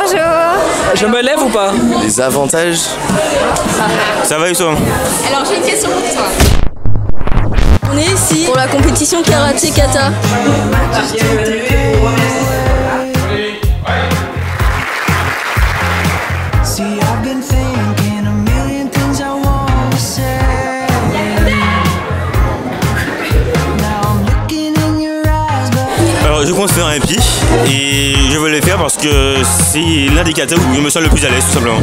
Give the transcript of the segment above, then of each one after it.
Bonjour. Je me lève ou pas? Les avantages. Ça va, Youssou? Alors j'ai une question pour toi. On est ici pour la compétition karaté kata. Alors je compte faire un pied et je veux le faire parce que c'est l'un des katas où je me sens le plus à l'aise tout simplement.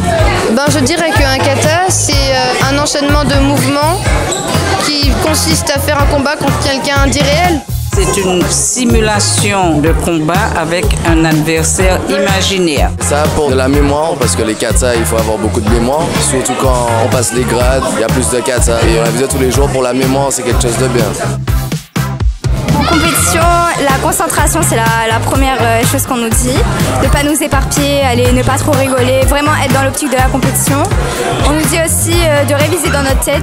Je dirais qu'un kata, c'est un enchaînement de mouvements qui consiste à faire un combat contre quelqu'un d'irréel. C'est une simulation de combat avec un adversaire imaginaire. Ça pour de la mémoire, parce que les katas, il faut avoir beaucoup de mémoire. Surtout quand on passe les grades, il y a plus de katas. Et on révise tous les jours pour la mémoire, c'est quelque chose de bien. En compétition, la concentration c'est la première chose qu'on nous dit. De ne pas nous éparpiller, ne pas trop rigoler, vraiment être dans l'optique de la compétition. On nous dit aussi de réviser dans notre tête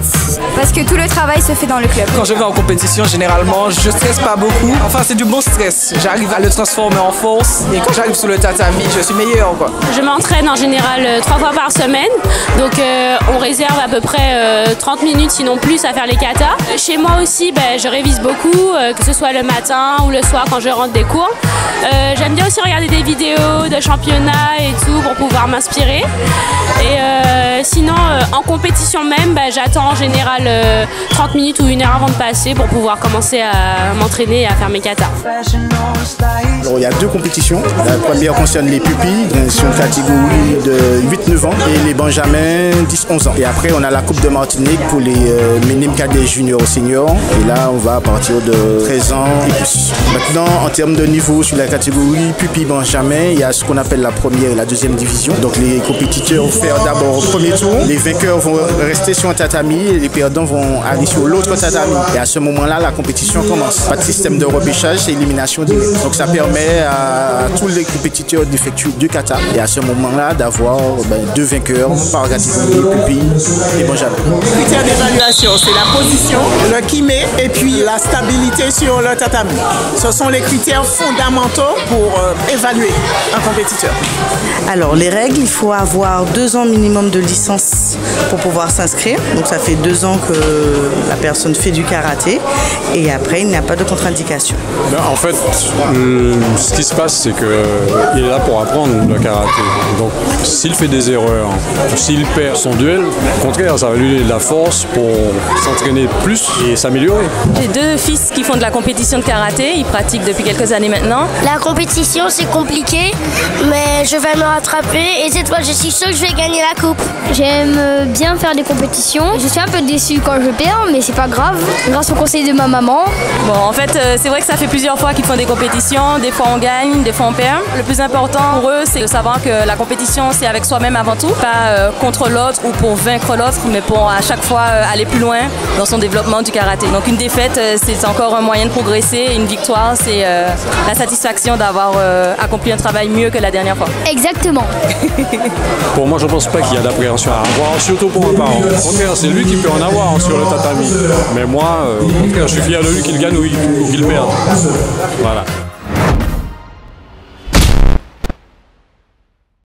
parce que tout le travail se fait dans le club. Quand je vais en compétition, généralement, je stresse pas beaucoup. Enfin, c'est du bon stress. J'arrive à le transformer en force et quand j'arrive sur le tatami, je suis meilleur, quoi. Je m'entraîne en général 3 fois par semaine. Donc on réserve à peu près 30 minutes, sinon plus, à faire les katas. Chez moi aussi, je révise beaucoup, que ce soit le matin ou le soir quand je rentre des cours. J'aime bien aussi regarder des vidéos de championnats et tout pour pouvoir m'inspirer. Et sinon, en compétition même, j'attends en général 30 minutes ou 1 heure avant de passer pour pouvoir commencer à m'entraîner et à faire mes katas. Alors, il y a 2 compétitions. La première concerne les pupilles, sur une catégorie de 8-9 ans, et les benjamins 10-11 ans. Et après, on a la Coupe de Martinique pour les minimes cadets juniors seniors. Et là, on va à partir de 13 ans et plus. Maintenant, en termes de niveau sur la catégorie pupilles benjamin, il y a ce qu'on appelle la première et la deuxième division. Donc les compétiteurs vont faire d'abord au premier tour. Les vainqueurs vont rester sur un tatami et les perdants vont aller sur l'autre tatami. Et à ce moment-là, la compétition commence. Pas de système de repêchage, c'est élimination directe. Donc ça permet à tous les compétiteurs d'effectuer 2 katas. Et à ce moment-là, d'avoir 2 vainqueurs par catégorie pupilles et benjamin. Le critère d'évaluation, c'est la position, le kimé et puis la stabilité sur le tatami. Ce sont les critères fondamentaux pour évaluer un compétiteur. Alors les règles, il faut avoir 2 ans minimum de licence pour pouvoir s'inscrire. Donc ça fait 2 ans que la personne fait du karaté et après il n'y a pas de contre-indication. En fait, ce qui se passe, c'est qu'il est là pour apprendre le karaté. Donc s'il fait des erreurs, s'il perd son duel, au contraire, ça va lui donner de la force pour s'entraîner plus et s'améliorer. J'ai 2 fils qui font de la compétition de karaté, ils pratiquent depuis quelques années maintenant. La compétition c'est compliqué, mais je vais me rattraper et cette fois je suis sûre que je vais gagner la coupe. J'aime bien faire des compétitions. Je suis un peu déçue quand je perds, mais c'est pas grave. Grâce au conseil de ma maman. Bon, en fait, c'est vrai que ça fait plusieurs fois qu'ils font des compétitions. Des fois on gagne, des fois on perd. Le plus important pour eux, c'est de savoir que la compétition, c'est avec soi-même avant tout. Pas contre l'autre ou pour vaincre l'autre, mais pour à chaque fois aller plus loin dans son développement du karaté. Donc une défaite, c'est encore un moyen de progresser. Une victoire, c'est la satisfaction d'avoir accompli un travail mieux que la dernière fois. Exactement. Pour moi, je ne pense pas qu'il y a d'appréhension à avoir, surtout pour un parent. Au contraire, c'est lui qui peut en avoir sur le tatami. Mais moi, au contraire, je suis fier de lui qu'il gagne ou qu'il perde. Voilà.